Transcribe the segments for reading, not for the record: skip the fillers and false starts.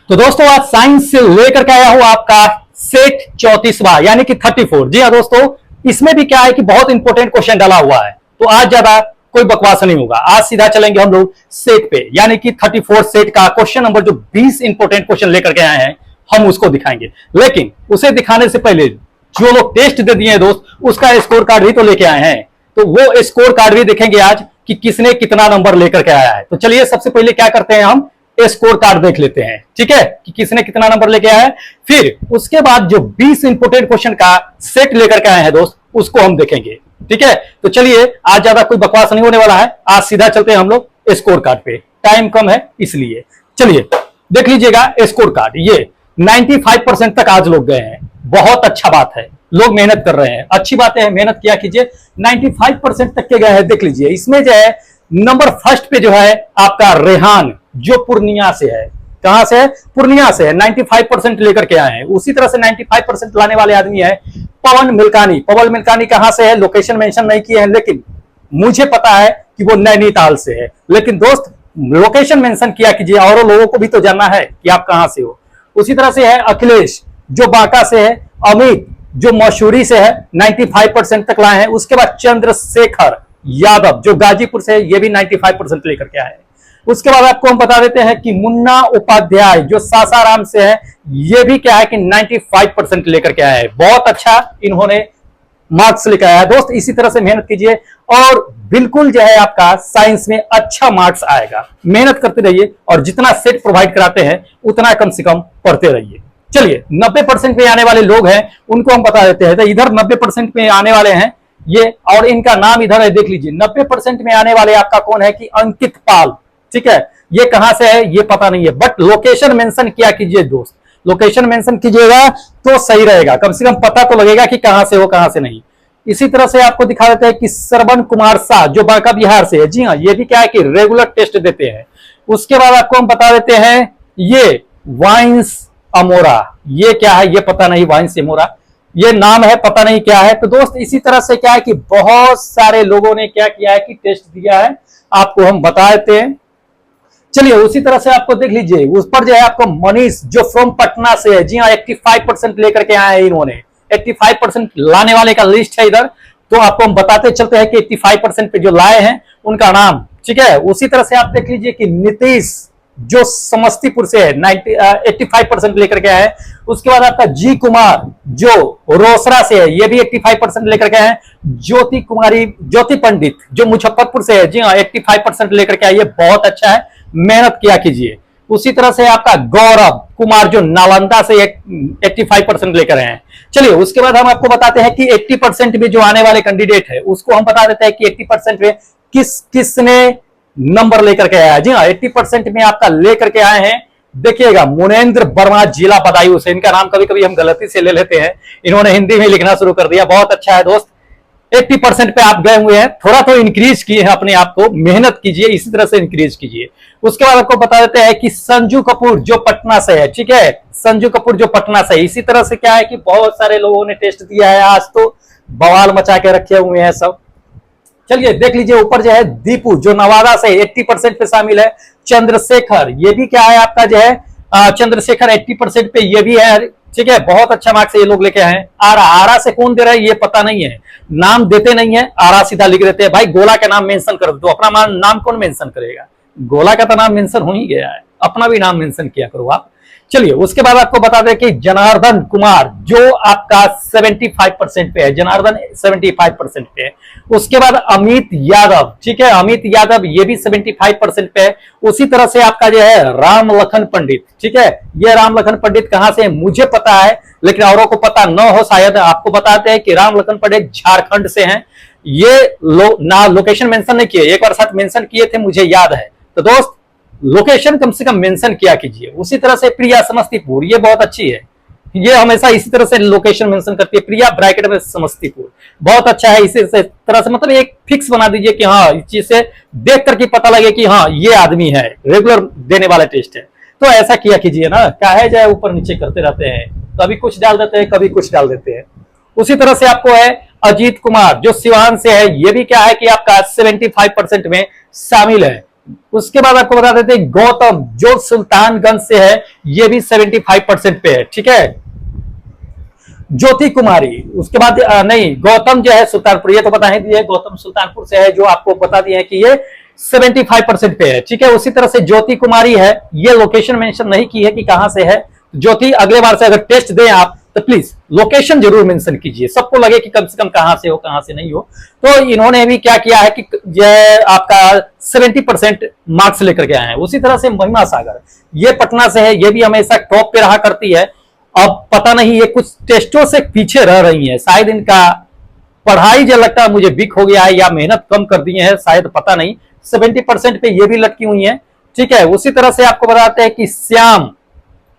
तो दोस्तों आज साइंस से लेकर के आया हूं आपका सेट 34वां यानी कि 34। जी हाँ दोस्तों, इसमें भी क्या है कि बहुत इंपॉर्टेंट क्वेश्चन डाला हुआ है, तो आज ज्यादा कोई बकवास नहीं होगा। आज सीधा चलेंगे हम लोग सेट पे, यानी कि 34 सेट का क्वेश्चन नंबर जो 20 इंपॉर्टेंट क्वेश्चन लेकर के आए हैं हम उसको दिखाएंगे। लेकिन उसे दिखाने से पहले जो लोग टेस्ट दे दिए हैं दोस्त, उसका स्कोर कार्ड भी तो लेके आए हैं, तो वो स्कोर कार्ड भी देखेंगे आज कि किसने कितना नंबर लेकर के आया है। तो चलिए सबसे पहले क्या करते हैं, हम स्कोर कार्ड देख लेते हैं, ठीक है, कि किसने कितना नंबर लेके आया है। फिर उसके बाद जो 20 इंपोर्टेंट क्वेश्चन का सेट लेकर के आए हैं दोस्त, उसको हम देखेंगे, ठीक है। तो चलिए आज ज्यादा कोई बकवास नहीं होने वाला है, आज सीधा चलते हैं हम लोग स्कोर कार्ड पे, टाइम कम है इसलिए। चलिए देख लीजिएगा स्कोर कार्ड, ये 95% तक आज लोग गए हैं, बहुत अच्छा बात है, लोग मेहनत कर रहे हैं, अच्छी बात है, मेहनत किया कीजिए। 95% तक के गए हैं, देख लीजिए। इसमें जो है नंबर फर्स्ट पे जो है आपका रेहान, जो पूर्णिया से है। कहां से है? पूर्णिया से है, 95% लेकर के आए हैं। उसी तरह से 95% लाने वाले आदमी है पवन मिल्कानी। पवन मिल्कानी कहां से है, लोकेशन मेंशन नहीं किए हैं, लेकिन मुझे पता है कि वो नैनीताल से है। लेकिन दोस्त लोकेशन मेंशन किया कीजिए, और लोगों को भी तो जानना है कि आप कहां से हो। उसी तरह से है अखिलेश, जो बांका से है। अमित, जो मसूरी से है, 95% तक लाए हैं। उसके बाद चंद्रशेखर यादव, जो गाजीपुर से है, ये भी 95% लेकर के आए हैं। उसके बाद आपको हम बता देते हैं कि मुन्ना उपाध्याय, जो सासाराम से है, ये भी क्या है कि 95% लेकर के आए हैं। बहुत अच्छा इन्होंने मार्क्स लेकर आया है दोस्त। इसी तरह से मेहनत कीजिए और बिल्कुल जो है आपका साइंस में अच्छा मार्क्स आएगा। मेहनत करते रहिए और जितना सेट प्रोवाइड कराते हैं उतना कम से कम पढ़ते रहिए। चलिए 90% में आने वाले लोग हैं उनको हम बता देते हैं। तो इधर 90% में आने वाले हैं ये, और इनका नाम इधर है, देख लीजिए। 90% में आने वाले आपका कौन है कि अंकित पाल, ठीक है। ये कहां से है ये पता नहीं है, बट लोकेशन मेंशन किया कीजिए दोस्त, लोकेशन मेंशन कीजिएगा तो सही रहेगा, कम से कम पता तो लगेगा कि कहां से हो कहां से नहीं। इसी तरह से आपको दिखा देते हैं कि श्रवण कुमार शाह, जो बांका बिहार से है। जी हाँ, ये भी क्या है कि रेगुलर टेस्ट देते हैं। उसके बाद आपको हम बता देते हैं ये वाइंस अमोरा, ये क्या है ये पता नहीं, वाइंस अमोरा ये नाम है, पता नहीं क्या है। तो दोस्त इसी तरह से क्या है कि बहुत सारे लोगों ने क्या किया है कि टेस्ट दिया है, आपको हम बता देते हैं। चलिए उसी तरह से आपको देख लीजिए, उस पर जो है आपको मनीष, जो फ्रॉम पटना से है। जी हाँ, 85% लेकर के आए हैं इन्होंने, 85% लाने वाले का लिस्ट है इधर। तो आपको हम बताते चलते हैं कि 85% पे जो लाए हैं उनका नाम, ठीक है। उसी तरह से आप देख लीजिए कि नीतीश, जो समस्तीपुर से है, 85% लेकर के आए हैं। उसके बाद आपका जी कुमार, जो रोसड़ा से है, ये भी 85% लेकर के आए हैं। ज्योति पंडित, जो मुजफ्फरपुर से है, जी हाँ 85% लेकर के आइए, बहुत अच्छा है, मेहनत किया कीजिए। उसी तरह से आपका गौरव कुमार, जो नालंदा से 85% लेकर आए हैं। चलिए उसके बाद हम आपको बताते हैं कि 80% में जो आने वाले कैंडिडेट है उसको हम बता देते हैं कि 80% में किसने नंबर लेकर के आया। जी हाँ, 80% में आपका लेकर के आए हैं, देखिएगा, मुनेन्द्र वर्मा, जिला बदायूं से। इनका नाम कभी कभी हम गलती से ले लेते हैं, इन्होंने हिंदी में लिखना शुरू कर दिया, बहुत अच्छा है दोस्त। 80% पे आप गए हुए हैं, थोड़ा तो इंक्रीज किए हैं अपने आप को, मेहनत कीजिए, इसी तरह से इंक्रीज कीजिए। उसके बाद आपको बता देते हैं कि संजू कपूर, जो पटना से है, ठीक है, संजू कपूर जो पटना से है। इसी तरह से क्या है कि बहुत सारे लोगों ने टेस्ट दिया है, आज तो बवाल मचा के रखे हुए हैं सब। चलिए देख लीजिए, ऊपर जो है दीपू, जो नवादा से 80% पे शामिल है। चंद्रशेखर, ये भी क्या है आपका जो है चंद्रशेखर 80% पे ये भी है, ठीक है, बहुत अच्छा मार्क्स ये लोग लेके आए हैं। आरा से कौन दे रहा है ये पता नहीं है, नाम देते नहीं है, आरा सीधा लिख देते हैं। भाई गोला का नाम मेंशन कर दो, अपना नाम कौन मेंशन करेगा, गोला का तो नाम मेंशन हो ही गया है, अपना भी नाम मेंशन किया करो आप। चलिए उसके बाद आपको बता दें कि जनार्दन कुमार, जो आपका 75% पे है, जनार्दन 75% पे है। उसके बाद अमित यादव, ठीक है, अमित यादव ये भी 75% पे है। उसी तरह से आपका जो है राम लखन पंडित, ठीक है, ये राम लखन पंडित कहां से है मुझे पता है, लेकिन औरों को पता न हो शायद। आपको बताते हैं कि राम लखन पंडित झारखंड से हैं। ये लोकेशन मेंशन नहीं किए, एक बार साथ मेंशन किए थे मुझे याद है। तो दोस्त लोकेशन कम से कम मेंशन किया कीजिए। उसी तरह से प्रिया समस्तीपुर, ये बहुत अच्छी है, ये हमेशा इसी तरह से लोकेशन मेंशन करती है, प्रिया ब्रैकेट में समस्तीपुर, बहुत अच्छा है। इसी तरह से मतलब एक फिक्स बना दीजिए कि हाँ, इस चीज से देख करके पता लगे कि हाँ ये आदमी है, रेगुलर देने वाला टेस्ट है। तो ऐसा किया कीजिए ना, काहे जाए ऊपर नीचे करते रहते हैं, कभी कुछ डाल देते हैं कभी कुछ डाल देते हैं। उसी तरह से आपको है अजीत कुमार, जो सिवान से है, ये भी क्या है कि आपका 75% में शामिल है। उसके बाद आपको बता देते हैं गौतम जो सुल्तानगंज से है, ये भी 75% पे है। ठीक है, ज्योति कुमारी, उसके बाद नहीं, गौतम जो है सुल्तानपुर, ये तो बता ही दिए गौतम सुल्तानपुर से है, जो आपको बता दिए हैं कि ये 75% पे है। ठीक है, उसी तरह से ज्योति कुमारी है, ये लोकेशन मेंशन नहीं की है कि कहां से है। ज्योति, अगले बार से अगर टेस्ट दें आप तो प्लीज लोकेशन जरूर मेंशन कीजिए, सबको लगे कि कम से कम कहां से हो कहां से नहीं हो। तो इन्होंने भी क्या किया है कि ये आपका 70% मार्क्स लेकर के आए हैं। उसी तरह से महिमा सागर, ये पटना से है, ये भी हमेशा टॉप पे रहा करती है। अब पता नहीं ये कुछ टेस्टों से पीछे रह रही है, शायद इनका पढ़ाई जो लगता है मुझे वीक हो गया है या मेहनत कम कर दिए हैं शायद, पता नहीं। 70% पे ये भी लटकी हुई है। ठीक है, उसी तरह से आपको बताते हैं कि श्याम,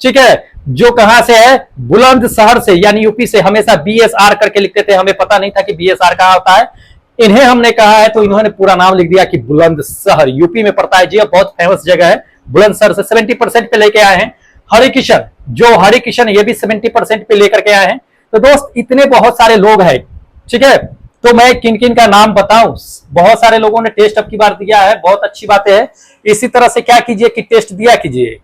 ठीक है, जो कहां से है, बुलंदशहर से, यानी यूपी से। हमेशा BSR करके लिखते थे, हमें पता नहीं था कि BSR कहां होता है। इन्हें हमने कहा है तो इन्होंने पूरा नाम लिख दिया कि बुलंदशहर, यूपी में पड़ता है जी, बहुत फेमस जगह है बुलंदशहर से। 70% पे लेके आए हैं। हरिकिशन, जो हरिकिशन, ये भी 70% पे लेकर के आए हैं। तो दोस्त इतने बहुत सारे लोग हैं। ठीक है, तो मैं किन किन का नाम बताऊं, बहुत सारे लोगों ने टेस्ट अब की बार दिया है, बहुत अच्छी बात है। इसी तरह से क्या कीजिए कि टेस्ट दिया कीजिए,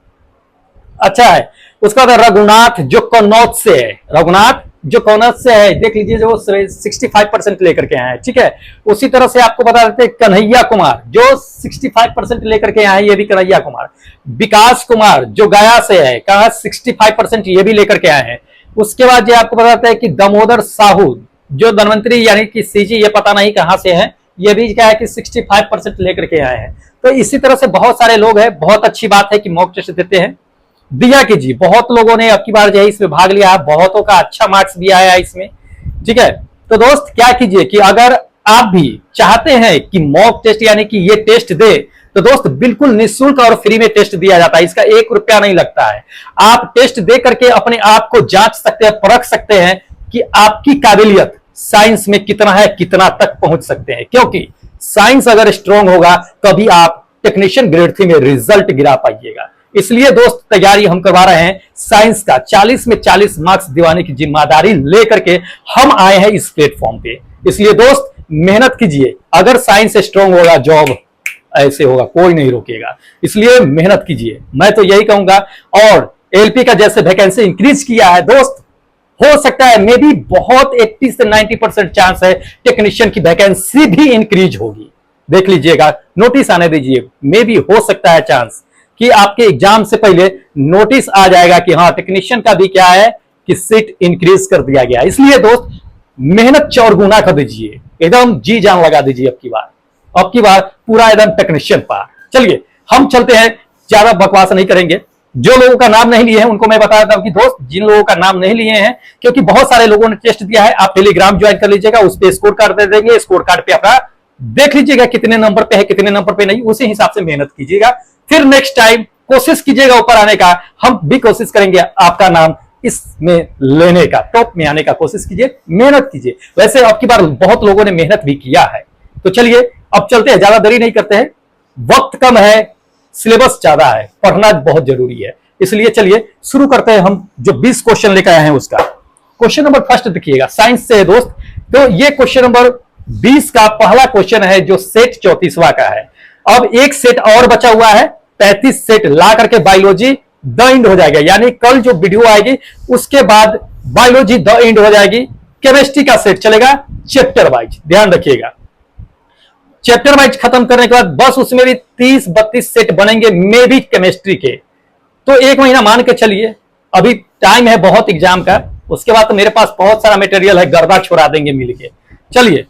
अच्छा है। उसका बाद रघुनाथ जो कन्नौज से है, रघुनाथ जो कन्नौज से है, देख लीजिए जो 65% लेकर के आए हैं। ठीक है, उसी तरह से आपको बता देते हैं कन्हैया कुमार जो 65% लेकर के आए हैं, ये भी कन्हैया कुमार। विकास कुमार जो गया से है, कहा 65% ये भी लेकर के आए हैं। उसके बाद ये आपको बताते हैं कि दामोदर साहू जो धनवंतरी यानी कि CG, ये पता नहीं कहां से है, ये भी क्या है कि 65% लेकर के आए हैं। तो इसी तरह से बहुत सारे लोग हैं, बहुत अच्छी बात है कि मॉक टेस्ट देते हैं। दिया कीजिए, बहुत लोगों ने अब की बार जो है इसमें भाग लिया है, बहुतों का अच्छा मार्क्स भी आया है इसमें। ठीक है, तो दोस्त क्या कीजिए कि अगर आप भी चाहते हैं कि मॉक टेस्ट यानी कि ये टेस्ट दे, तो दोस्त बिल्कुल निःशुल्क और फ्री में टेस्ट दिया जाता है, इसका 1 रुपया नहीं लगता है। आप टेस्ट दे करके अपने आप को जांच सकते हैं, परख सकते हैं कि आपकी काबिलियत साइंस में कितना है, कितना तक पहुंच सकते हैं। क्योंकि साइंस अगर स्ट्रांग होगा तभी आप टेक्नीशियन ग्रेड 3 में रिजल्ट गिरा पाइएगा। इसलिए दोस्त तैयारी हम करवा रहे हैं साइंस का, 40 में 40 मार्क्स दिवाने की जिम्मेदारी लेकर के हम आए हैं इस प्लेटफॉर्म पे। इसलिए दोस्त मेहनत कीजिए, अगर साइंस स्ट्रांग होगा जॉब ऐसे होगा, कोई नहीं रोकेगा। इसलिए मेहनत कीजिए, मैं तो यही कहूंगा। और LP का जैसे वैकेंसी इंक्रीज किया है दोस्त, हो सकता है मे बी बहुत 80 से 90% चांस है टेक्नीशियन की वैकेंसी भी इंक्रीज होगी। देख लीजिएगा, नोटिस आने दीजिए, मे बी हो सकता है चांस कि आपके एग्जाम से पहले नोटिस आ जाएगा कि हाँ टेक्नीशियन का भी क्या है कि सीट इंक्रीज कर दिया गया। इसलिए दोस्त मेहनत चौगुना कर दीजिए, एकदम जी जान लगा दीजिए। अब की बार पूरा एकदम टेक्नीशियन पार। चलिए हम चलते हैं, ज्यादा बकवास नहीं करेंगे। जो लोगों का नाम नहीं लिए हैं उनको मैं बता देता हूं कि दोस्त जिन लोगों का नाम नहीं लिए हैं, क्योंकि बहुत सारे लोगों ने टेस्ट दिया है, आप टेलीग्राम ज्वाइन कर लीजिएगा, उस पर स्कोर कार्ड दे देंगे, स्कोर कार्ड पे अपना देख लीजिएगा कितने नंबर पे है कितने नंबर पे नहीं, उसी हिसाब से मेहनत कीजिएगा। फिर नेक्स्ट टाइम कोशिश कीजिएगा ऊपर आने का, हम भी कोशिश करेंगे आपका नाम इसमें लेने का, टॉप में आने का कोशिश कीजिए, मेहनत कीजिए। वैसे अब की बार बहुत लोगों ने मेहनत भी किया है। तो चलिए अब चलते हैं, ज्यादा देरी नहीं करते हैं, वक्त कम है, सिलेबस ज्यादा है, पढ़ना बहुत जरूरी है। इसलिए चलिए शुरू करते हैं। हम जो 20 क्वेश्चन लेकर आए हैं उसका क्वेश्चन नंबर फर्स्ट देखिएगा, साइंस से है दोस्त। तो ये क्वेश्चन नंबर 20 का पहला क्वेश्चन है जो सेट 34वां का है। अब एक सेट और बचा हुआ है, 35 सेट ला करके बायोलॉजी द एंड हो जाएगा, यानी कल जो वीडियो आएगी उसके बाद बायोलॉजी द एंड हो जाएगी। केमिस्ट्री का सेट चलेगा चैप्टर वाइज, ध्यान रखिएगा। चैप्टर वाइज खत्म करने के बाद बस उसमें भी 30-32 सेट बनेंगे मे भी केमिस्ट्री के। तो 1 महीना मान के चलिए, अभी टाइम है बहुत एग्जाम का, उसके बाद तो मेरे पास बहुत सारा मटेरियल है, गर्दा छोड़ा देंगे मिलके। चलिए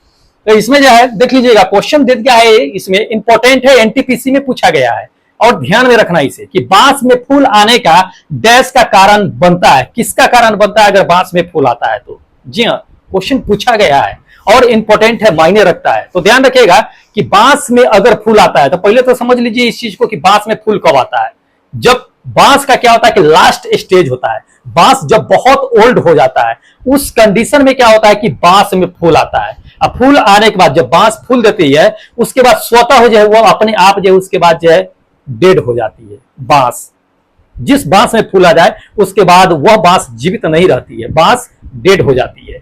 तो इसमें जो है देख लीजिएगा, क्वेश्चन दे दिया है, इसमें इंपॉर्टेंट है, NTPC में पूछा गया है और ध्यान में रखना इसे कि बांस में फूल आने का डैश का कारण बनता है, किसका कारण बनता है अगर बांस में फूल आता है तो। जी हाँ, क्वेश्चन पूछा गया है और इंपॉर्टेंट है, मायने रखता है। तो ध्यान रखिएगा कि बांस में अगर फूल आता है तो पहले तो समझ लीजिए इस चीज को कि बांस में फूल कब आता है, जब बांस का क्या होता है कि लास्ट स्टेज होता है, बांस जब बहुत ओल्ड हो जाता है उस कंडीशन में क्या होता है कि बांस में फूल आता है। अब फूल आने के बाद जब बांस फूल देती है उसके बाद स्वतः हो जाए वो अपने आप जो है उसके बाद जो है डेड हो जाती है बांस। जिस बांस में फूल आ जाए उसके बाद वह बांस जीवित नहीं रहती है, बांस डेड हो जाती है।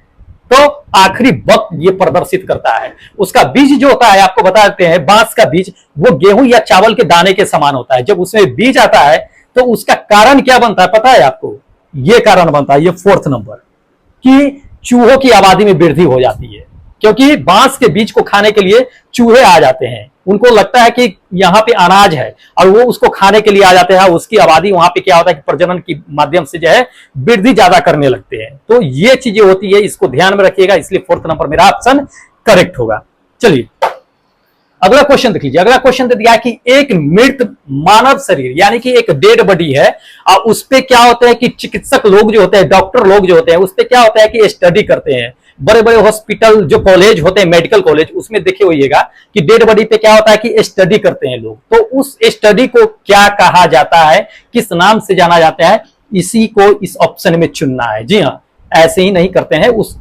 तो आखिरी वक्त ये प्रदर्शित करता है। उसका बीज जो होता है, आपको बता देते हैं, बांस का बीज वो गेहूं या चावल के दाने के समान होता है। जब उसमें बीज आता है तो उसका कारण क्या बनता है पता है आपको? ये कारण बनता है, ये 4th नंबर, कि चूहों की आबादी में वृद्धि हो जाती है। क्योंकि बांस के बीज को खाने के लिए चूहे आ जाते हैं, उनको लगता है कि यहाँ पे अनाज है और वो उसको खाने के लिए आ जाते हैं। उसकी आबादी वहां पे क्या होता है कि प्रजनन के माध्यम से जो है वृद्धि ज्यादा करने लगते हैं। तो ये चीजें होती है, इसको ध्यान में रखिएगा, इसलिए 4th नंबर मेरा ऑप्शन करेक्ट होगा। चलिए अगला क्वेश्चन देख लीजिए। अगला क्वेश्चन दे दिया है कि एक मृत मानव शरीर यानी कि एक डेड बॉडी है और उस पे क्या होता है कि चिकित्सक लोग जो होते हैं, डॉक्टर लोग जो होते हैं, उस पे क्या होता है कि स्टडी करते हैं। बड़े बड़े हॉस्पिटल जो कॉलेज होते हैं, मेडिकल कॉलेज, उसमें देखे होइएगा कि डेड बॉडी पे क्या होता है कि स्टडी करते हैं लोग। तो उस स्टडी को क्या कहा जाता है, किस नाम से जाना जाता है, इसी को इस ऑप्शन में चुनना है। जी हाँ, ऐसे ही नहीं करते हैं, उस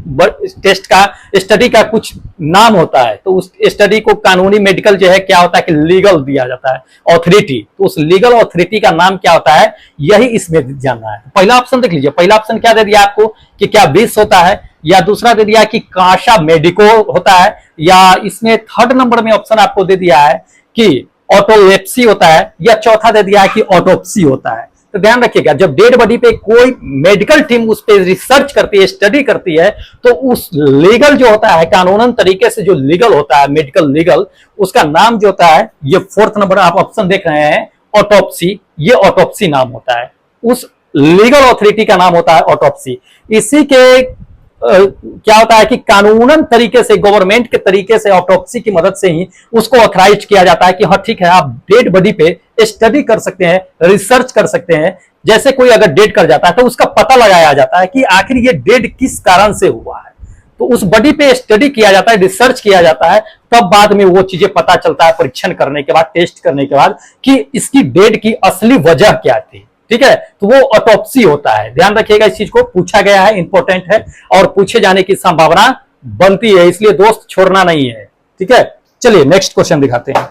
टेस्ट का, स्टडी का कुछ नाम होता है। तो उस स्टडी को कानूनी, मेडिकल जो है क्या होता है कि लीगल दिया जाता है, ऑथोरिटी। तो उस लीगल ऑथोरिटी का नाम क्या होता है, यही इसमें जानना है। पहला ऑप्शन देख लीजिए। पहला ऑप्शन क्या दे दिया आपको कि क्या विष होता है, या दूसरा दे दिया कि काशा मेडिको होता है, या इसमें 3rd नंबर में ऑप्शन आपको दे दिया है कि ऑटोलेप्सी होता है, या चौथा दे दिया है कि ऑटोप्सी होता है। तो ध्यान रखिएगा, जब डेड बॉडी पे कोई मेडिकल टीम उस पर रिसर्च करती है, स्टडी करती है, तो उस लीगल जो होता है, कानूनन तरीके से जो लीगल होता है, मेडिकल लीगल, उसका नाम जो होता है, ये 4th नंबर आप ऑप्शन देख रहे हैं, ऑटोप्सी। ये ऑटोप्सी नाम होता है, उस लीगल ऑथोरिटी का नाम होता है ऑटोप्सी। इसी के क्या होता है कि कानूनन तरीके से, गवर्नमेंट के तरीके से, ऑटोप्सी की मदद से ही उसको ऑथराइज किया जाता है कि हाँ ठीक है, आप डेड बॉडी पे स्टडी कर सकते हैं, रिसर्च कर सकते हैं। जैसे कोई अगर डेड कर जाता है तो उसका पता लगाया जाता है कि आखिर ये डेड किस कारण से हुआ है। तो उस बॉडी पे स्टडी किया जाता है, रिसर्च किया जाता है, तब बाद में वो चीजें पता चलता है, परीक्षण करने के बाद, टेस्ट करने के बाद, कि इसकी डेड की असली वजह क्या थी। ठीक है, तो वो ऑटोप्सी होता है। ध्यान रखिएगा, इस चीज को पूछा गया है, इंपॉर्टेंट है और पूछे जाने की संभावना बनती है, इसलिए दोस्त छोड़ना नहीं है। ठीक है, चलिए नेक्स्ट क्वेश्चन दिखाते हैं।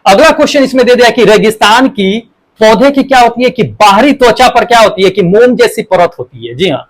अगला क्वेश्चन इसमें दे दिया कि रेगिस्तान की पौधे की क्या होती है कि बाहरी त्वचा पर क्या होती है कि मोम जैसी परत होती है। जी हाँ,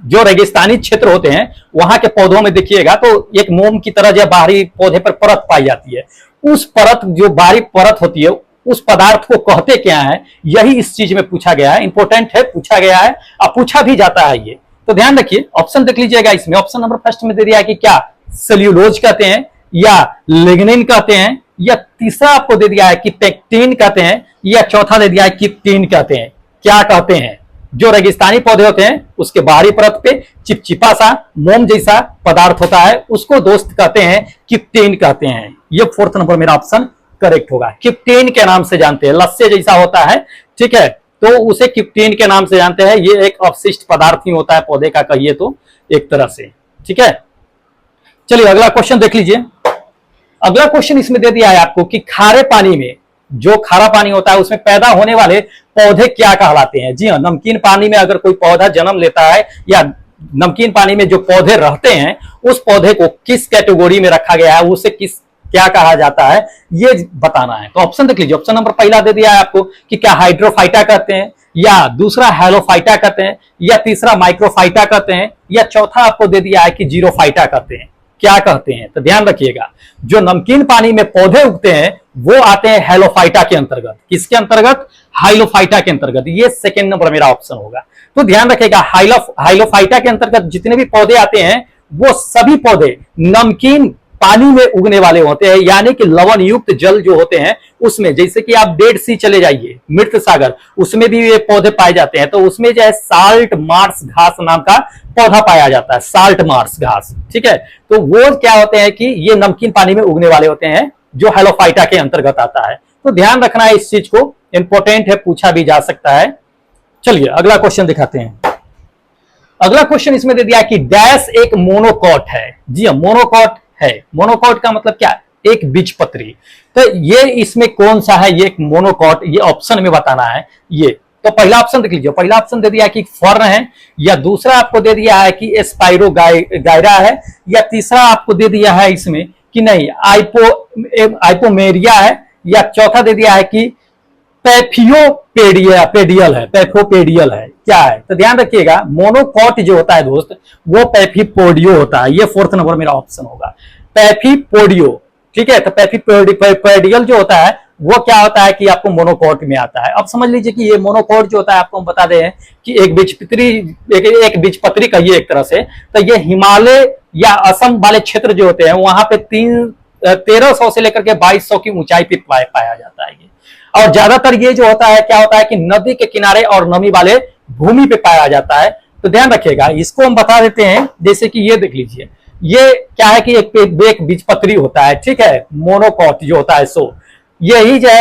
जो रेगिस्तानी क्षेत्र होते हैं वहां के पौधों में देखिएगा तो एक मोम की तरह जो बाहरी पौधे पर परत पाई जाती है। उस परत, जो बाहरी परत होती है, उस पदार्थ को कहते क्या है, यही इस चीज में पूछा गया है। इंपॉर्टेंट है, पूछा गया है और पूछा भी जाता है ये। तो ध्यान रखिए, ऑप्शन देख लीजिएगा। इसमें ऑप्शन नंबर फर्स्ट में दे दिया है कि क्या सेल्यूलोज कहते हैं, या लिग्निन कहते हैं, या तीसरा आपको दे दिया है कि पेक्टिन कहते हैं, या चौथा दे दिया है कि किप्टीन कहते हैं। क्या कहते हैं? जो रेगिस्तानी पौधे होते हैं उसके बाहरी परत पे चिपचिपा सा मोम जैसा पदार्थ होता है, उसको दोस्त कहते हैं किप्टीन कहते हैं। ये 4th नंबर मेरा ऑप्शन करेक्ट होगा। किप्टीन के नाम से जानते हैं, लस्से जैसा होता है, ठीक है, तो उसे किप्टीन के नाम से जानते हैं। ये एक अवशिष्ट पदार्थ ही होता है पौधे का, कहिए तो एक तरह से। ठीक है, चलिए अगला क्वेश्चन देख लीजिए। अगला क्वेश्चन इसमें दे दिया है आपको कि खारे पानी में, जो खारा पानी होता है उसमें पैदा होने वाले पौधे क्या कहलाते हैं। जी हाँ, नमकीन पानी में अगर कोई पौधा जन्म लेता है या नमकीन पानी में जो पौधे रहते हैं उस पौधे को किस कैटेगरी में रखा गया है, उसे किस क्या कहा जाता है, ये बताना है। तो ऑप्शन देख लीजिए। ऑप्शन नंबर पहला दे दिया है आपको कि क्या हाइड्रोफाइटा कहते हैं, या दूसरा हेलोफाइटा कहते हैं, या तीसरा माइक्रोफाइटा कहते हैं, या चौथा आपको दे दिया है कि जीरोफाइटा कहते हैं। क्या कहते हैं? तो ध्यान रखिएगा, जो नमकीन पानी में पौधे उगते हैं वो आते हैं हेलोफाइटा के अंतर्गत। किसके अंतर्गत? हाइलोफाइटा के अंतर्गत। ये सेकंड नंबर मेरा ऑप्शन होगा। तो ध्यान रखिएगा, हाइलोफाइटा के अंतर्गत जितने भी पौधे आते हैं वो सभी पौधे नमकीन पानी में उगने वाले होते हैं, यानी कि लवण युक्त जल जो होते हैं उसमें। जैसे कि आप डेड सी चले जाइए, मृत सागर, उसमें भी ये पौधे पाए जाते हैं। तो उसमें जो है साल्ट मार्स घास नाम का पौधा पाया जाता है, साल्ट मार्स घास। ठीक है, तो वो क्या होते हैं कि ये नमकीन पानी में उगने वाले होते हैं, जो हेलोफाइटा के अंतर्गत आता है। तो ध्यान रखना है इस चीज को, इंपॉर्टेंट है, पूछा भी जा सकता है। चलिए अगला क्वेश्चन दिखाते हैं। अगला क्वेश्चन इसमें दे दिया कि डैश एक मोनोकॉट है। जी हाँ, मोनोकॉट है। मोनोकॉट का मतलब क्या? एक बीजपत्री। तो ये इसमें कौन सा है ये एक मोनोकॉट, ये ऑप्शन में बताना है। ये तो पहला ऑप्शन देख लीजिए। पहला ऑप्शन दे दिया है कि फर्न है, या दूसरा आपको दे दिया है कि स्पाइरो गायरा है, या तीसरा आपको दे दिया है इसमें कि नहीं आइपोमेरिया है, या चौथा दे दिया है कि पैफियोपेडियल है, पैफोपेडियल है, क्या है? तो ध्यान रखिएगा, मोनोकॉट जो होता है दोस्त वो पैफीपोडियो होता है। ये फोर्थ नंबर मेरा ऑप्शन होगा, पैफीपोडियो। ठीक है, तो पैफीपोडियल जो होता है वो क्या होता है कि आपको मोनोकॉट में आता है। अब समझ लीजिए कि ये मोनोकॉट जो होता है, आपको हम बता दें कि एक बीजपत्री कहिए एक तरह से, तो ये हिमालय या असम वाले क्षेत्र जो होते हैं वहां पे 1300 से लेकर के 2200 की ऊंचाई पे पाया जाता है। और ज्यादातर ये जो होता है क्या होता है कि नदी के किनारे और नमी वाले भूमि पे पाया जाता है। तो ध्यान रखिएगा, इसको हम बता देते हैं, जैसे कि ये देख लीजिए, ये क्या है कि एक बीजपत्री होता है। ठीक है, मोनोकॉट जो होता है सो यही जो है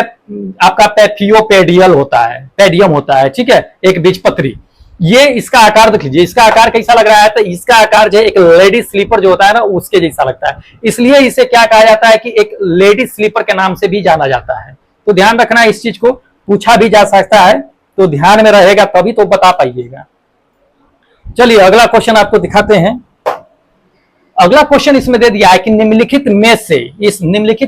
आपका पैफियोपेडियल होता है, पेडियम होता है। ठीक है, एक बीजपत्री। ये इसका आकार देख लीजिए, इसका आकार कैसा लग रहा है? तो इसका आकार जो है एक लेडी स्लीपर जो होता है ना उसके जैसा लगता है, इसलिए इसे क्या कहा जाता है कि एक लेडी स्लीपर के नाम से भी जाना जाता है। तो ध्यान रखना, इस चीज को पूछा भी जा सकता है, तो ध्यान में रहेगा तभी तो बता पाइएगा। चलिए अगला क्वेश्चन आपको दिखाते हैं। अगला क्वेश्चन इसमें दे दिया है कि निम्नलिखित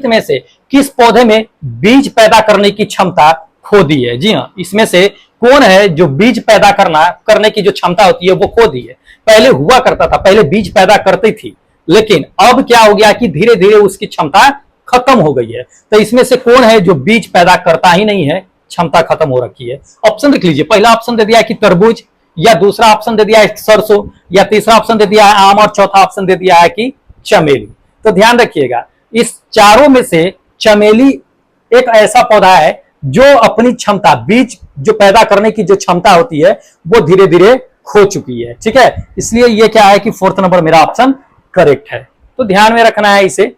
में से किस पौधे में बीज पैदा करने की क्षमता खो दी है? जी हाँ, इसमें से कौन है जो बीज पैदा करने की जो क्षमता होती है वो खो दी है? पहले हुआ करता था, पहले बीज पैदा करती थी, लेकिन अब क्या हो गया कि धीरे धीरे उसकी क्षमता खत्म हो गई है। तो इसमें से कौन है जो बीज पैदा करता ही नहीं है, क्षमता खत्म हो रखी है? ऑप्शन देख लीजिए, पहला ऑप्शन दे दिया है कि तरबूज, या दूसरा ऑप्शन दे दिया है सरसों, या तीसरा ऑप्शन दे दिया है आम, और चौथा ऑप्शन दे दिया है कि चमेली। तो ध्यान रखिएगा, इस चारों में से चमेली एक ऐसा पौधा है जो अपनी क्षमता, बीज जो पैदा करने की जो क्षमता होती है वो धीरे धीरे खो चुकी है। ठीक है, इसलिए ये क्या है कि फोर्थ नंबर मेरा ऑप्शन करेक्ट है। तो ध्यान में रखना है इसे।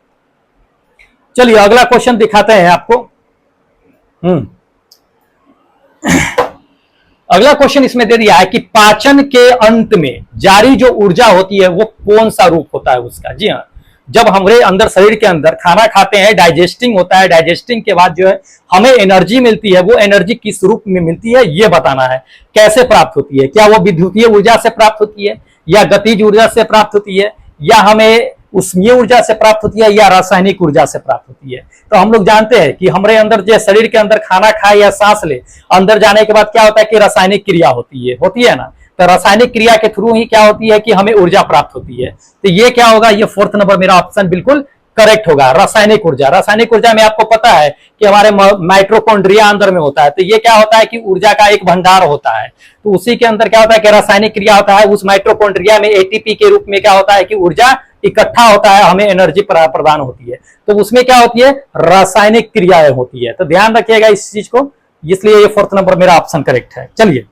चलिए अगला क्वेश्चन दिखाते हैं आपको। अगला क्वेश्चन इसमें दे दिया है कि पाचन के अंत में जारी जो ऊर्जा होती है वो कौन सा रूप होता है उसका? जी हाँ, जब हमारे अंदर शरीर के अंदर खाना खाते हैं, डाइजेस्टिंग होता है, डाइजेस्टिंग के बाद जो है हमें एनर्जी मिलती है, वो एनर्जी किस रूप में मिलती है ये बताना है। कैसे प्राप्त होती है? क्या वो विद्युतीय ऊर्जा से प्राप्त होती है, या गतिज ऊर्जा से प्राप्त होती है, या हमें उष्मीय ऊर्जा से प्राप्त होती है, या रासायनिक ऊर्जा से प्राप्त होती है? तो हम लोग जानते हैं कि हमारे अंदर जो शरीर के अंदर खाना खाए या सांस ले, अंदर जाने के बाद क्या होता है कि रासायनिक क्रिया होती है ना। तो रासायनिक क्रिया के थ्रू ही क्या होती है कि हमें ऊर्जा प्राप्त होती है। तो ये क्या होगा? ये फोर्थ नंबर मेरा ऑप्शन बिल्कुल करेक्ट होगा, रासायनिक ऊर्जा। रासायनिक ऊर्जा में आपको पता है कि हमारे माइटोकॉन्ड्रिया अंदर में होता है, तो ये क्या होता है कि ऊर्जा का एक भंडार होता है। तो उसी के अंदर क्या होता है कि रासायनिक क्रिया होता है, उस माइटोकॉन्ड्रिया में एटीपी के रूप में क्या होता है कि ऊर्जा इकट्ठा होता है, हमें एनर्जी प्रदान होती है। तो उसमें क्या होती है? रासायनिक क्रियाएं होती है। तो ध्यान रखिएगा इस चीज को, इसलिए ये फोर्थ नंबर मेरा ऑप्शन करेक्ट है। चलिए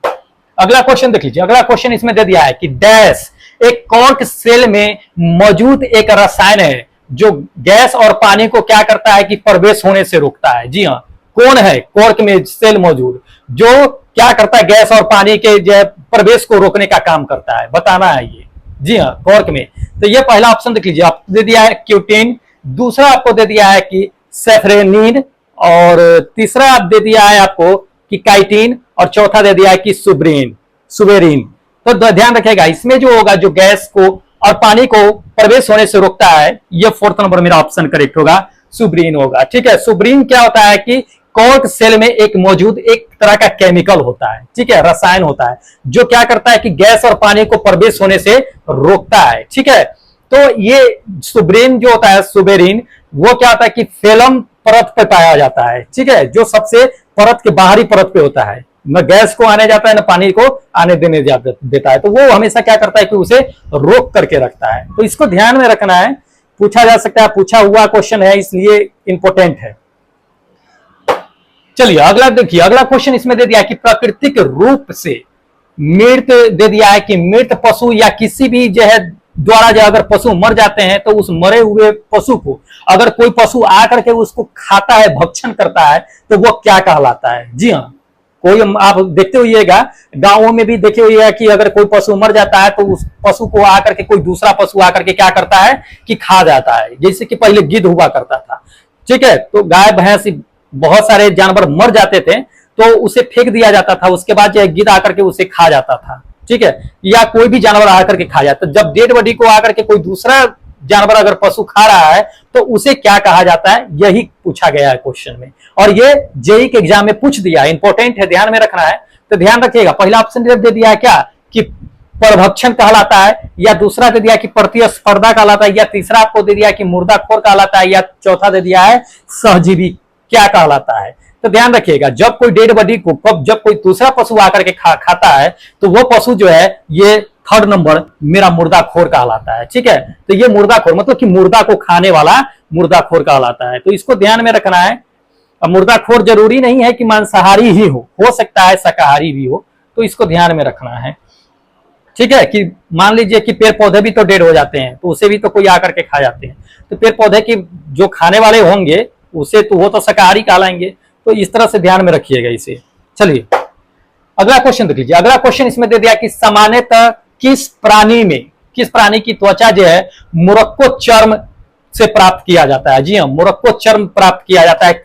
अगला क्वेश्चन देख लीजिए। अगला क्वेश्चन इसमें दे दिया है कि डैश एक कॉर्क सेल में मौजूद एक रसायन है जो गैस और पानी को क्या करता है कि प्रवेश होने से रोकता है। जी हाँ, कौन है कॉर्क में सेल मौजूद जो क्या करता है? गैस और पानी के जो प्रवेश को रोकने का काम करता है, बताना है ये। जी हाँ, कॉर्क में। तो ये पहला ऑप्शन देख लीजिए, आपको दे दिया है क्यूटीन, दूसरा आपको दे दिया है कि सेफ्रेनिन, और तीसरा आप दे दिया है आपको कि काइटिन, और चौथा दे दिया है कि सुबेरिन। तो ध्यान रखिएगा, इसमें जो होगा जो गैस को और पानी को प्रवेश होने से रोकता है, ये फोर्थ नंबर मेरा ऑप्शन करेक्ट होगा, सुब्रीन होगा। ठीक है, सुब्रीन क्या होता है कि कॉर्क सेल में एक मौजूद एक तरह का केमिकल होता है, ठीक है, रसायन होता है जो क्या करता है कि गैस और पानी को प्रवेश होने से रोकता है। ठीक है, तो ये सुब्रीन जो होता है, सुबेरिन, वो क्या होता है कि फेलम परत पे पाया जाता है। ठीक है, जो सबसे परत के बाहरी परत पे होता है, न गैस को आने जाता है न पानी को आने देता है। तो वो हमेशा क्या करता है कि उसे रोक करके रखता है। तो इसको ध्यान में रखना है, पूछा जा सकता है, पूछा हुआ क्वेश्चन है इसलिए इंपॉर्टेंट है। चलिए अगला देखिए, अगला क्वेश्चन इसमें दे दिया कि प्राकृतिक रूप से मृत दे दिया है कि मृत पशु या किसी भी जो है द्वारा जो अगर पशु मर जाते हैं तो उस मरे हुए पशु को अगर कोई पशु आकर के उसको खाता है, भक्षण करता है, तो वो क्या कहलाता है? जी हाँ, कोई आप देखते होइएगा, गांवों में भी देखे होइएगा कि अगर कोई पशु मर जाता है तो उस पशु को आकर के कोई दूसरा पशु आकर के क्या करता है कि खा जाता है। जैसे कि पहले गिद्ध हुआ करता था। ठीक है, तो गाय भैंस बहुत सारे जानवर मर जाते थे तो उसे फेंक दिया जाता था, उसके बाद जो गिद्ध आकर के उसे खा जाता था। ठीक है, या कोई भी जानवर आकर के खा जाता। जब डेड बॉडी को आकर के कोई दूसरा जानवर अगर पशु खा रहा है तो उसे क्या कहा जाता है, यही पूछा गया है क्वेश्चन में। और ये जेईई के एग्जाम में पूछ दिया, इंपॉर्टेंट है, ध्यान में रखना है। तो ध्यान रखिएगा, पहला ऑप्शन दे दिया है क्या कि परभक्षण कहलाता है, या दूसरा दे दिया कि प्रतिस्पर्धा कहलाता है, या तीसरा आपको दे दिया कि मुर्दाखोर कहलाता है, या चौथा दे दिया है सहजीवी क्या कहलाता है। तो ध्यान रखिएगा, जब कोई डेड बॉडी को जब कोई दूसरा पशु आकर के खाता है तो वो पशु जो है ये थर्ड नंबर मेरा मुर्दाखोर कहलाता है। ठीक है, तो ये मुर्दाखोर मतलब कि मुर्दा को खाने वाला मुर्दाखोर कहलाता है। तो इसको ध्यान में रखना है। अब मुर्दाखोर जरूरी नहीं है कि मांसाहारी ही हो सकता है शाकाहारी भी हो, तो इसको ध्यान में रखना है। ठीक है, कि मान लीजिए कि पेड़ पौधे भी तो डेड हो जाते हैं, तो उसे भी तो कोई आकर के खा जाते हैं, तो पेड़ पौधे की जो खाने वाले होंगे उसे तो वो तो शाकाहारी कहलाएंगे। तो इस तरह से ध्यान में रखिएगा इसे। चलिए अगला क्वेश्चन देख लीजिए। अगला क्वेश्चन इसमें दे दिया कि सामान्यतः किस प्राणी की त्वचा जो है मोरक्को चर्म से प्राप्त किया जाता है। जी हाँ, मोरक्को चर्म प्राप्त किया जाता है।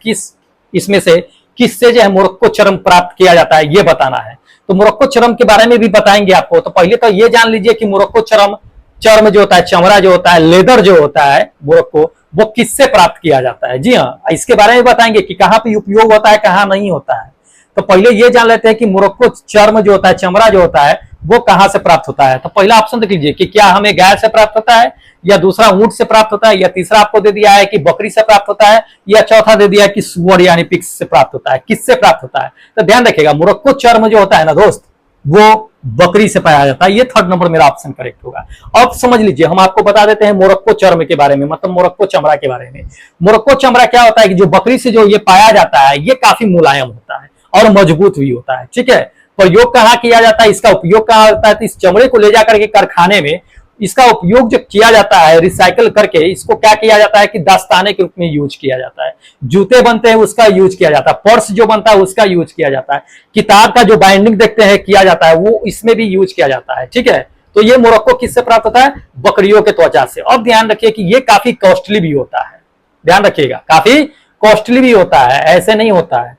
इसमें से किससे जो है मोरक्को चर्म प्राप्त किया जाता है, ये बताना है। तो मोरक्को चर्म के बारे में भी बताएंगे आपको। तो पहले तो ये जान लीजिए कि मोरक्को चर्म जो होता है, चमड़ा जो होता है, लेदर जो होता है मोरक्को, वो किससे प्राप्त किया जाता है। जी हाँ, इसके बारे में बताएंगे कि कहाँ पे उपयोग होता है, कहाँ नहीं होता है। तो पहले ये जान लेते हैं कि मोरक्को चर्म जो होता है, चमड़ा जो होता है, वो कहाँ से प्राप्त होता है। तो पहला ऑप्शन देख लीजिए कि क्या हमें गाय से प्राप्त होता है, या दूसरा ऊंट से प्राप्त होता है, या तीसरा आपको दे दिया है कि बकरी से प्राप्त होता है, या चौथा दे दिया है कि सुअर यानी पिग्स से प्राप्त होता है। किससे प्राप्त होता है, तो ध्यान रखिएगा, मोरक्को चर्म जो होता है ना दोस्त, वो बकरी से पाया जाता है। ये थर्ड नंबर मेरा ऑप्शन करेक्ट होगा। अब समझ लीजिए, हम आपको बता देते हैं मोरक्को चर्म के बारे में, मतलब मोरक्को चमड़ा के बारे में। मोरक्को चमड़ा क्या होता है कि जो बकरी से जो ये पाया जाता है, ये काफी मुलायम होता है और मजबूत भी होता है। ठीक है, प्रयोग कहाँ किया जाता है, इसका उपयोग कहाँ होता है, तो इस चमड़े को ले जाकर के कारखाने में इसका उपयोग जो किया जाता है, रिसाइकल करके इसको क्या किया जाता है कि दस्ताने के रूप में यूज किया जाता है। जूते बनते हैं उसका यूज किया जाता है, पर्स जो बनता है उसका यूज किया जाता है, किताब का जो बाइंडिंग देखते हैं किया जाता है, वो इसमें भी यूज किया जाता है। ठीक है, तो ये मोरक्को किससे प्राप्त होता है, बकरियों के त्वचा से। अब ध्यान रखिए कि ये काफी कॉस्टली भी होता है। ध्यान रखिएगा, काफी कॉस्टली भी होता है, ऐसे नहीं होता है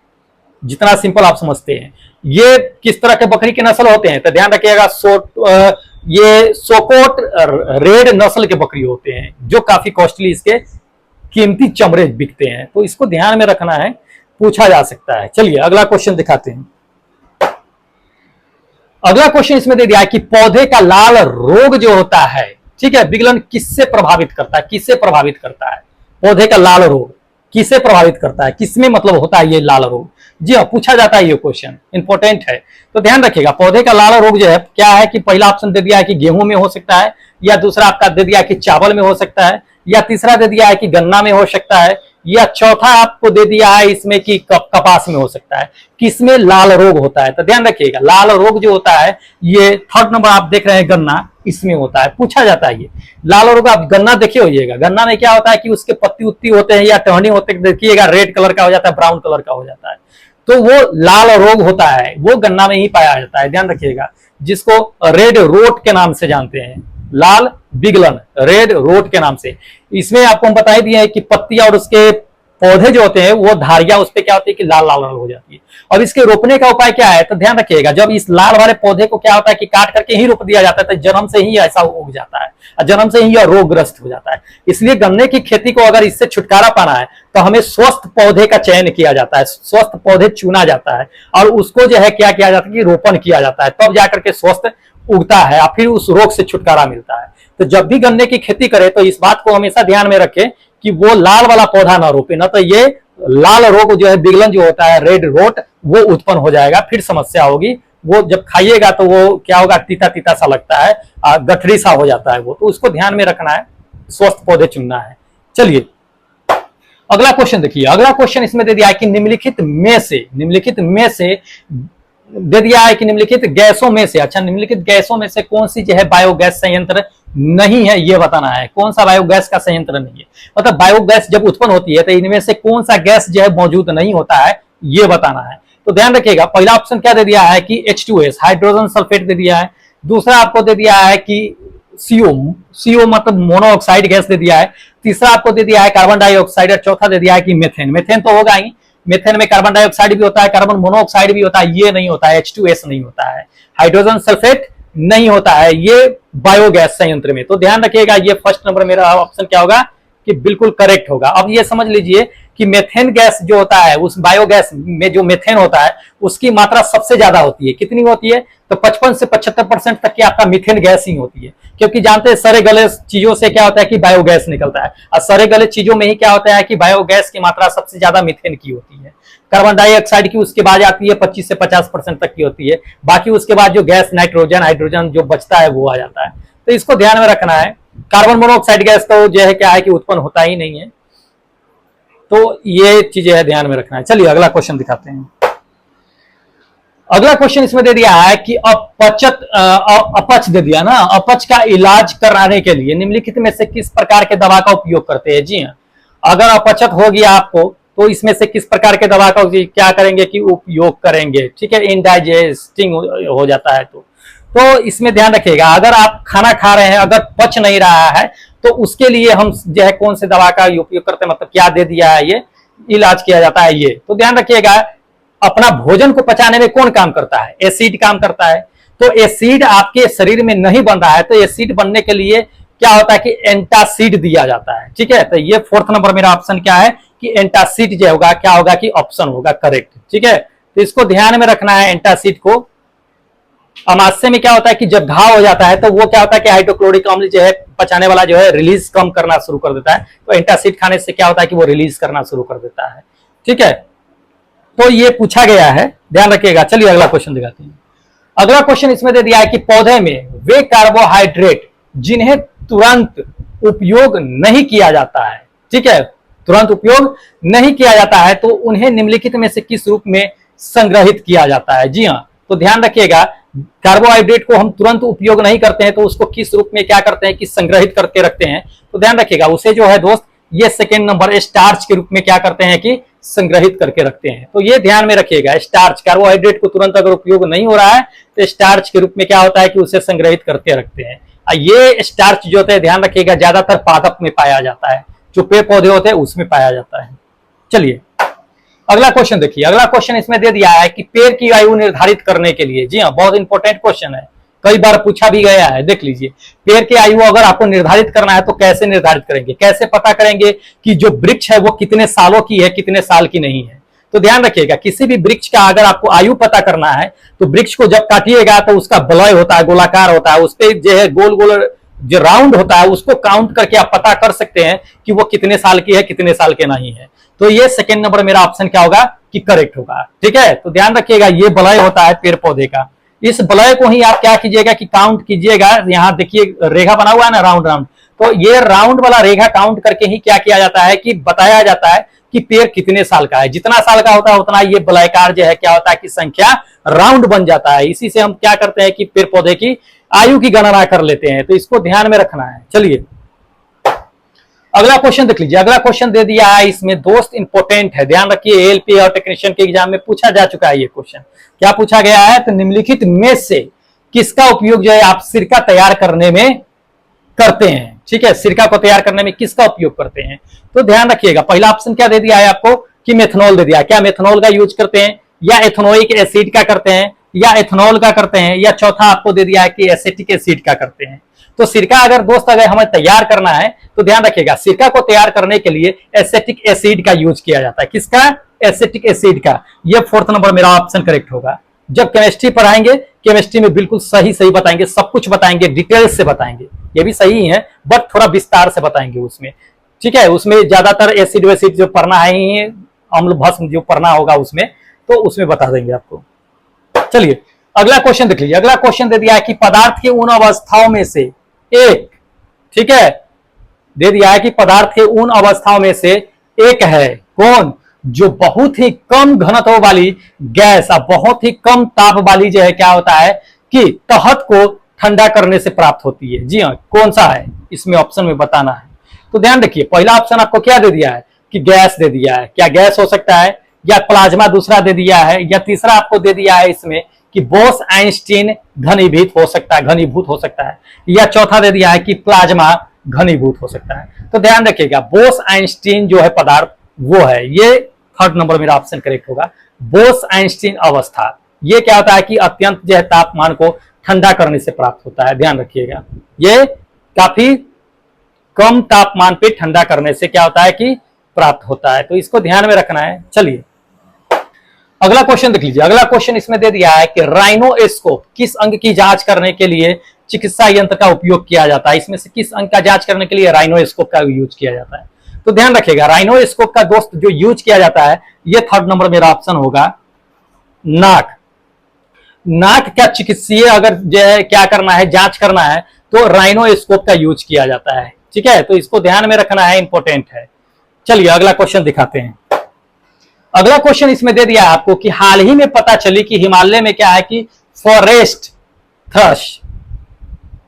जितना सिंपल आप समझते हैं। ये किस तरह के बकरी के नस्ल होते हैं, तो ध्यान रखिएगा, ये सोकोट रेड नस्ल के बकरी होते हैं, जो काफी कॉस्टली इसके कीमती चमड़े बिकते हैं। तो इसको ध्यान में रखना है, पूछा जा सकता है। चलिए अगला क्वेश्चन दिखाते हैं। अगला क्वेश्चन इसमें दे दिया है कि पौधे का लाल रोग जो होता है, ठीक है, विगलन किससे प्रभावित करता है, किससे प्रभावित करता है, पौधे का लाल रोग किसे प्रभावित करता है, किसमें मतलब होता है ये लाल रोग। जी हाँ, पूछा जाता है, ये क्वेश्चन इंपॉर्टेंट है। तो ध्यान रखिएगा, पौधे का लाल रोग जो है क्या है कि पहला ऑप्शन दे दिया है कि गेहूं में हो सकता है, या दूसरा आपका दे दिया है कि चावल में हो सकता है, या तीसरा दे दिया है कि गन्ना में हो सकता है, या चौथा आपको दे दिया है इसमें कि कपास में हो सकता है। किसमें लाल रोग होता है, तो ध्यान रखिएगा, लाल रोग जो होता है ये थर्ड नंबर आप देख रहे हैं गन्ना, इसमें होता है। पूछा जाता है ये लाल रोग। आप गन्ना देखिए होइएगा, गन्ना में क्या होता है कि उसके पत्ती उत्ती होते हैं या टहनी होते हैं, देखिएगा रेड कलर का हो जाता है, ब्राउन कलर का हो जाता है, तो वो लाल रोग होता है, वो गन्ना में ही पाया जाता है। ध्यान रखिएगा, जिसको रेड रोट के नाम से जानते हैं, लाल विगलन रेड रोट के नाम से। इसमें आपको हम बता ही दिए हैं कि पत्ती और उसके पौधे जो होते हैं वो धारियां उस पर क्या होती है कि लाल लाल हो जाती है। अब इसके रोपने का उपाय क्या है, तो ध्यान रखिएगा, जब इस लाल वाले पौधे को क्या होता है कि काट करके ही रोप दिया जाता है, तो जन्म से ही ऐसा उग जाता है और जन्म से ही यह रोगग्रस्त हो जाता है। इसलिए गन्ने की खेती को अगर इससे छुटकारा पाना है तो हमें स्वस्थ पौधे का चयन किया जाता है, स्वस्थ पौधे चुना जाता है और उसको जो है क्या किया जाता है कि रोपण किया जाता है, तब जाकर के स्वस्थ उगता है और फिर उस रोग से छुटकारा मिलता है। तो जब भी गन्ने की खेती करें तो इस बात को हमेशा ध्यान में रखें कि वो लाल वाला पौधा ना रोपे, ना तो ये लाल रोग जो है विगलन जो होता है रेड रोट, वो उत्पन्न हो जाएगा, फिर समस्या होगी। वो जब खाइएगा तो वो क्या होगा, तीता तीता सा लगता है, गठरी सा हो जाता है वो, तो उसको ध्यान में रखना है, स्वस्थ पौधे चुनना है। चलिए अगला क्वेश्चन देखिए। अगला क्वेश्चन इसमें दे दिया है कि निम्नलिखित में से दे दिया है कि निम्नलिखित गैसों में से, अच्छा निम्नलिखित गैसों में से कौन सी जो है बायोगैस संयंत्र नहीं है, ये बताना है। कौन सा बायोगैस का संयंत्र नहीं है, मतलब बायोगैस जब उत्पन्न होती है तो इनमें से कौन सा गैस जो है मौजूद नहीं होता है, ये बताना है। तो ध्यान रखिएगा, पहला ऑप्शन क्या दे दिया है कि H2S हाइड्रोजन सल्फेट दे दिया है, दूसरा आपको दे दिया है कि CO मतलब मोनोऑक्साइड गैस दे दिया है, तीसरा आपको दे दिया है कार्बन डाइऑक्साइड और चौथा दे दिया है कि मेथेन तो होगा ही, मेथेन में कार्बन डाइऑक्साइड भी होता है, कार्बन मोनोऑक्साइड भी होता है, ये नहीं होता है, H2S नहीं होता है। हाइड्रोजन सल्फेट नहीं होता है ये बायोगैस संयंत्र में। तो ध्यान रखिएगा, ये फर्स्ट नंबर मेरा ऑप्शन क्या होगा कि बिल्कुल करेक्ट होगा। अब ये समझ लीजिए कि मेथेन गैस जो होता है, उस बायोगैस में जो मेथेन होता है उसकी मात्रा सबसे ज्यादा होती है। कितनी होती है? तो 55 से 75% तक की आपका मीथेन गैस ही होती है, क्योंकि जानते हैं सड़े गले चीजों से क्या होता है कि बायोगैस निकलता है, और सड़े गले चीजों में ही क्या होता है कि बायोगैस की मात्रा सबसे ज्यादा मीथेन की होती है। कार्बन डाइऑक्साइड की उसके बाद आती है 25 से 50% तक की होती है। बाकी उसके बाद जो गैस नाइट्रोजन हाइड्रोजन जो बचता है वो आ जाता है। तो इसको ध्यान में रखना है। कार्बन मोनोऑक्साइड गैस तो जो है क्या है कि उत्पन्न होता ही नहीं है। तो ये चीजें है ध्यान में रखना है। चलिए अगला क्वेश्चन दिखाते हैं। अगला क्वेश्चन इसमें दे दिया है कि अपच दे दिया ना, अपच का इलाज कराने के लिए निम्नलिखित में से किस प्रकार के दवा का उपयोग करते हैं। जी हाँ, अगर अपचत हो गया आपको तो इसमें से किस प्रकार के दवा का क्या करेंगे कि उपयोग करेंगे। ठीक है, इनडाइजेस्टिंग हो जाता है तो इसमें ध्यान रखिएगा, अगर आप खाना खा रहे हैं अगर पच नहीं रहा है तो उसके लिए हम जो है कौन से दवा का उपयोग करते हैं, मतलब क्या दे दिया है, ये इलाज किया जाता है। ये तो ध्यान रखिएगा, अपना भोजन को पचाने में कौन काम करता है? एसिड काम करता है। तो एसिड आपके शरीर में नहीं बन रहा है तो एसिड बनने के लिए क्या होता है कि एंटासिड दिया जाता है। ठीक है, तो ये फोर्थ नंबर मेरा ऑप्शन क्या है कि एंटासिड जो होगा क्या होगा कि ऑप्शन होगा करेक्ट। ठीक है, तो इसको ध्यान में रखना है। एंटासिड को अमाशय में क्या होता है कि जब घाव हो जाता है तो वो क्या होता है कि हाइड्रोक्लोरिक अम्ल जो है पचाने वाला जो है रिलीज कम करना शुरू कर देता है। तो एंटासिड खाने से क्या होता है कि वो रिलीज करना शुरू कर देता है। ठीक है, तो ये पूछा गया है, ध्यान रखिएगा। चलिए अगला क्वेश्चन दिखाते हैं। अगला क्वेश्चन इसमें दे दिया है कि पौधे में वे कार्बोहाइड्रेट जिन्हें तुरंत उपयोग नहीं किया जाता है, ठीक है, तुरंत उपयोग नहीं किया जाता है, तो उन्हें निम्नलिखित में से किस रूप में संग्रहित किया जाता है। जी हाँ, तो ध्यान रखिएगा, कार्बोहाइड्रेट को हम तुरंत उपयोग नहीं करते हैं तो उसको किस रूप में क्या करते हैं कि संग्रहित करके रखते हैं। तो ध्यान रखिएगा, उसे जो है दोस्त ये सेकेंड नंबर स्टार्च के रूप में क्या करते हैं कि संग्रहित करके रखते हैं। तो ये ध्यान में रखिएगा, स्टार्च कार्बोहाइड्रेट को तुरंत अगर उपयोग नहीं हो रहा है तो स्टार्च के रूप में क्या होता है कि उसे संग्रहित करके रखते हैं। ये स्टार्च जो होता है ध्यान रखिएगा ज्यादातर पादप में पाया जाता है, जो पेड़ पौधे होते हैं उसमें पाया जाता है। चलिए अगला क्वेश्चन देखिए। अगला क्वेश्चन इसमें दे दिया है कि पेड़ की आयु निर्धारित करने के लिए, जी हाँ बहुत इंपॉर्टेंट क्वेश्चन है, कई बार पूछा भी गया है। देख लीजिए, पेड़ की आयु अगर आपको निर्धारित करना है तो कैसे निर्धारित करेंगे, कैसे पता करेंगे कि जो वृक्ष है वो कितने सालों की है कितने साल की नहीं है। तो ध्यान रखिएगा, किसी भी वृक्ष का अगर आपको आयु पता करना है तो वृक्ष को जब काटिएगा तो उसका वलय होता है, गोलाकार होता है, उस पर जो है गोल गोल जो राउंड होता है उसको काउंट करके आप पता कर सकते हैं कि वो कितने साल की है कितने साल के नहीं है। तो ये सेकेंड नंबर मेरा ऑप्शन क्या होगा कि करेक्ट होगा। ठीक है, तो ध्यान रखिएगा, ये वलय होता है पेड़ पौधे का, इस वलय को ही आप क्या कीजिएगा कि काउंट कीजिएगा। यहाँ देखिए रेखा बना हुआ है ना राउंड राउंड, तो ये राउंड वाला रेखा काउंट करके ही क्या किया जाता है कि बताया जाता है कि पेड़ कितने साल का है। जितना साल का होता है उतना ये वलयकार जो है क्या होता है कि संख्या राउंड बन जाता है। इसी से हम क्या करते हैं कि पेड़ पौधे की आयु की गणना कर लेते हैं। तो इसको ध्यान में रखना है। चलिए अगला क्वेश्चन देख लीजिए। अगला क्वेश्चन दे दिया है इसमें दोस्त, इंपोर्टेंट है, ध्यान रखिए, एएलपी और टेक्नीशियन के एग्जाम में पूछा जा चुका है। ये क्वेश्चन क्या पूछा गया है, तो निम्नलिखित में से किसका उपयोग जो है आप सिरका तैयार करने में करते हैं। ठीक है, सिरका को तैयार करने में किसका उपयोग करते हैं। तो ध्यान रखिएगा, पहला ऑप्शन क्या दे दिया है आपको कि मेथनॉल दे दिया। क्या मेथनॉल का यूज करते हैं, या एथेनोइक एसिड का करते हैं, या एथेनॉल का करते हैं, या चौथा आपको दे दिया है कि एसिटिक एसिड का करते हैं। तो सिरका अगर दोस्त अगर हमें तैयार करना है तो ध्यान रखिएगा, सिरका को तैयार करने के लिए एसिटिक एसिड का यूज किया जाता है। किसका, एसिटिक एसिड का। ये फोर्थ नंबर मेरा ऑप्शन करेक्ट होगा। जब केमिस्ट्री पढ़ाएंगे, केमिस्ट्री में बिल्कुल सही सही बताएंगे, सब कुछ बताएंगे, डिटेल्स से बताएंगे, ये भी सही है बट थोड़ा विस्तार से बताएंगे उसमें। ठीक है, उसमें ज्यादातर एसिड वेसिड जो पढ़ना है ही, अम्ल भस्म जो पढ़ना होगा उसमें, तो उसमें बता देंगे आपको। चलिए अगला क्वेश्चन देख लीजिए। अगला क्वेश्चन दे दिया है कि पदार्थ की उन अवस्थाओं में से एक, ठीक है, दे दिया है कि पदार्थ के उन अवस्थाओं में से एक है कौन, जो बहुत ही कम घनत्व वाली गैस और बहुत ही कम ताप वाली जो है क्या होता है कि तहत को ठंडा करने से प्राप्त होती है। जी हाँ, कौन सा है इसमें ऑप्शन में बताना है। तो ध्यान रखिए, पहला ऑप्शन आपको क्या दे दिया है कि गैस दे दिया है। क्या गैस हो सकता है, या प्लाज्मा दूसरा दे दिया है, या तीसरा आपको दे दिया है इसमें कि बोस आइंस्टीन घनीभूत हो सकता है, घनीभूत हो सकता है, या चौथा दे दिया है कि प्लाज्मा घनीभूत हो सकता है। तो ध्यान रखिएगा, बोस आइंस्टीन जो है पदार्थ वो है, ये थर्ड नंबर मेरा ऑप्शन करेक्ट होगा। बोस आइंस्टीन अवस्था, ये क्या होता है कि अत्यंत जो है तापमान को ठंडा करने से प्राप्त होता है, ध्यान रखिएगा। ये काफी कम तापमान पे ठंडा करने से क्या होता है कि प्राप्त होता है, तो इसको ध्यान में रखना है। चलिए अगला क्वेश्चन देख लीजिए। अगला क्वेश्चन इसमें दे दिया है कि राइनोस्कोप किस अंग की जांच करने के लिए चिकित्सा यंत्र का उपयोग किया जाता है। इसमें से किस अंग का जांच करने के लिए राइनोस्कोप का यूज किया जाता है, तो ध्यान रखिएगा। राइनोस्कोप का दोस्त जो यूज किया जाता है, ये 3rd नंबर मेरा ऑप्शन होगा, नाक। नाक का चिकित्सीय अगर जो है क्या करना है, जांच करना है, तो राइनोस्कोप का यूज किया जाता है, ठीक है। तो इसको ध्यान में रखना है, इंपॉर्टेंट है। चलिए अगला क्वेश्चन दिखाते हैं। अगला क्वेश्चन इसमें दे दिया है आपको कि हाल ही में पता चली कि हिमालय में क्या है कि फॉरेस्ट थ्रश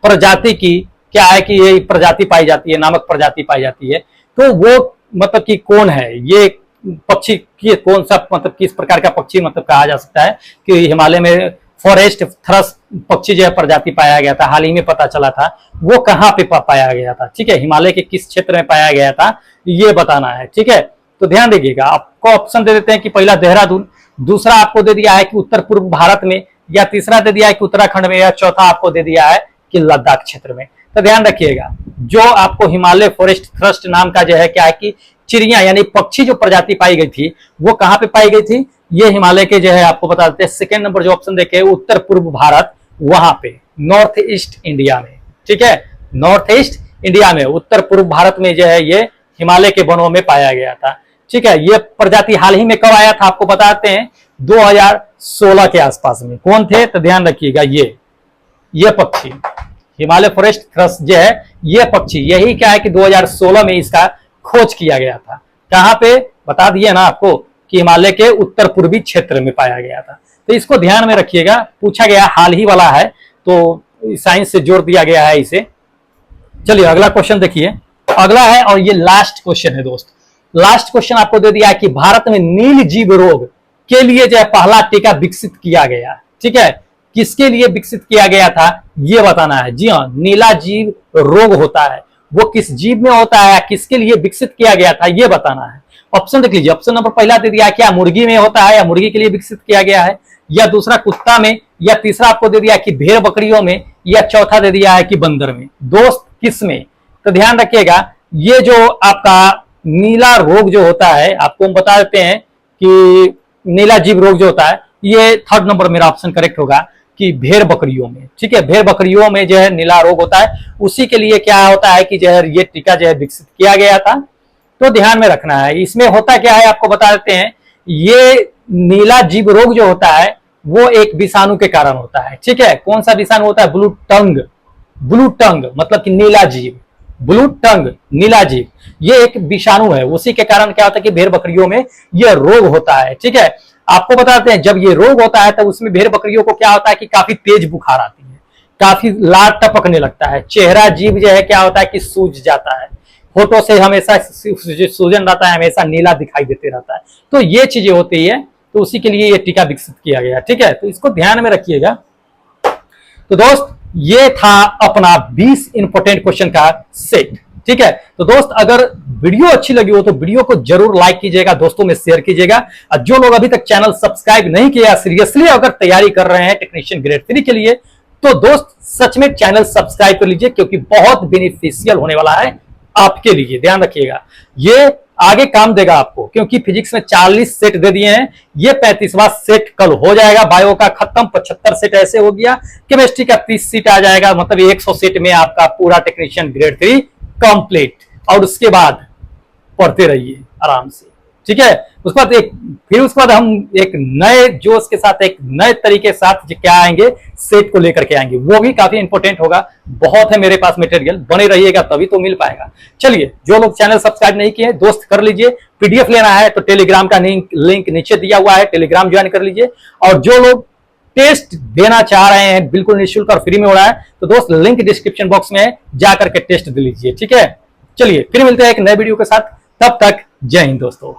प्रजाति की क्या है कि ये प्रजाति पाई जाती है, नामक प्रजाति पाई जाती है। तो वो मतलब कि कौन है ये पक्षी, की कौन सा मतलब किस प्रकार का पक्षी मतलब कहा जा सकता है कि हिमालय में फॉरेस्ट थ्रश पक्षी जो है प्रजाति पाया गया था, हाल ही में पता चला था, वो कहाँ पे पाया गया था, ठीक है। हिमालय के किस क्षेत्र में पाया गया था ये बताना है, ठीक है। तो ध्यान दीजिएगा, आपको ऑप्शन दे देते हैं कि पहला देहरादून, दूसरा आपको दे दिया है कि उत्तर पूर्व भारत में, या तीसरा दे दिया है कि उत्तराखंड में, या चौथा आपको दे दिया है कि लद्दाख क्षेत्र में। तो ध्यान रखिएगा, जो आपको हिमालय फॉरेस्ट थ्रस्ट नाम का जो है क्या है कि चिड़िया यानी पक्षी जो प्रजाति पाई गई थी, वो कहां पे पाई गई थी, ये हिमालय के जो है आपको बता देते हैं। 2nd नंबर जो ऑप्शन देखे उत्तर पूर्व भारत, वहां पे नॉर्थ ईस्ट इंडिया में, ठीक है। नॉर्थ ईस्ट इंडिया में उत्तर पूर्व भारत में जो है ये हिमालय के वनों में पाया गया था, ठीक है। ये प्रजाति हाल ही में कब आया था आपको बताते हैं, 2016 के आसपास में। कौन थे, तो ध्यान रखिएगा, ये पक्षी हिमालय फॉरेस्ट थ्रश जो है, ये पक्षी यही क्या है कि 2016 में इसका खोज किया गया था। कहां पे बता दिए ना आपको कि हिमालय के उत्तर पूर्वी क्षेत्र में पाया गया था। तो इसको ध्यान में रखिएगा, पूछा गया हाल ही वाला है, तो साइंस से जोड़ दिया गया है इसे। चलिए अगला क्वेश्चन देखिए। अगला है और ये लास्ट क्वेश्चन है दोस्त। लास्ट क्वेश्चन आपको दे दिया है कि भारत में नील जीव रोग के लिए जो है पहला टीका विकसित किया गया, ठीक है। किसके लिए विकसित किया गया था ये बताना है। जी हाँ, नीला जीव रोग होता है, वो किस जीव में होता है, किसके लिए विकसित किया गया था ये बताना है। ऑप्शन देख लीजिए। ऑप्शन नंबर पहला दे दिया है क्या मुर्गी में होता है, या मुर्गी के लिए विकसित किया गया है, या दूसरा कुत्ता में, या तीसरा आपको दे दिया है कि भेड़ बकरियों में, या चौथा दे दिया है कि बंदर में। दोस्त किस में, तो ध्यान रखिएगा, ये जो आपका नीला रोग जो होता है, आपको हम बता देते हैं कि नीला जीव रोग जो होता है, ये 3rd नंबर मेरा ऑप्शन करेक्ट होगा कि भेड़ बकरियों में, ठीक है। भेड़ बकरियों में जो है नीला रोग होता है, उसी के लिए क्या होता है कि जो है ये टीका जो है विकसित किया गया था। तो ध्यान में रखना है। इसमें होता क्या है आपको बता देते हैं, ये नीला जीव रोग जो होता है वो एक विषाणु के कारण होता है, ठीक है। कौन सा विषाणु होता है, ब्लू टंग मतलब कि नीला जीव, ब्लू टंग नीला जीव, ये एक विषाणु है। उसी के कारण क्या होता है कि भेड़ बकरियों में यह रोग होता है, ठीक है। आपको बताते हैं जब ये रोग होता है तब उसमें भेड़ बकरियों को क्या होता है कि काफी तेज बुखार आती है, काफी लार टपकने लगता है, चेहरा जीभ जो है क्या होता है कि सूज जाता है, होठों से हमेशा सूजन रहता है, हमेशा नीला दिखाई देते रहता है। तो ये चीजें होती है, तो उसी के लिए ये टीका विकसित किया गया, ठीक है। तो इसको ध्यान में रखिएगा। तो दोस्त ये था अपना 20 इंपोर्टेंट क्वेश्चन का सेट, ठीक है। तो दोस्त अगर वीडियो अच्छी लगी हो तो वीडियो को जरूर लाइक कीजिएगा, दोस्तों में शेयर कीजिएगा। और जो लोग अभी तक चैनल सब्सक्राइब नहीं किया, सीरियसली अगर तैयारी कर रहे हैं टेक्नीशियन ग्रेड 3 के लिए, तो दोस्त सच में चैनल सब्सक्राइब कर लीजिए, क्योंकि बहुत बेनिफिशियल होने वाला है आपके लिए। ध्यान रखिएगा, ये आगे काम देगा आपको, क्योंकि फिजिक्स में 40 सेट दे दिए हैं, ये 35वां सेट कल हो जाएगा। बायो का खत्म, 75 सेट ऐसे हो गया। केमिस्ट्री का 30 सेट आ जाएगा, मतलब 100 सेट में आपका पूरा टेक्नीशियन ग्रेड 3 कंप्लीट। और उसके बाद पढ़ते रहिए आराम से, ठीक है। उसके बाद उसके बाद हम एक नए जोश के साथ, एक नए तरीके के साथ क्या आएंगे, सेट को लेकर के आएंगे, वो भी काफी इंपॉर्टेंट होगा। बहुत है मेरे पास मटेरियल, बने रहिएगा तभी तो मिल पाएगा। चलिए, जो लोग चैनल सब्सक्राइब नहीं किए दोस्त कर लीजिए। पीडीएफ लेना है तो टेलीग्राम का लिंक नीचे दिया हुआ है, टेलीग्राम ज्वाइन कर लीजिए। और जो लोग टेस्ट देना चाह रहे हैं बिल्कुल निःशुल्क और फ्री में हो रहा है, तो दोस्त लिंक डिस्क्रिप्शन बॉक्स में जाकर के टेस्ट दे लीजिए, ठीक है। चलिए फिर मिलते हैं एक नए वीडियो के साथ, तब तक जय हिंद दोस्तों।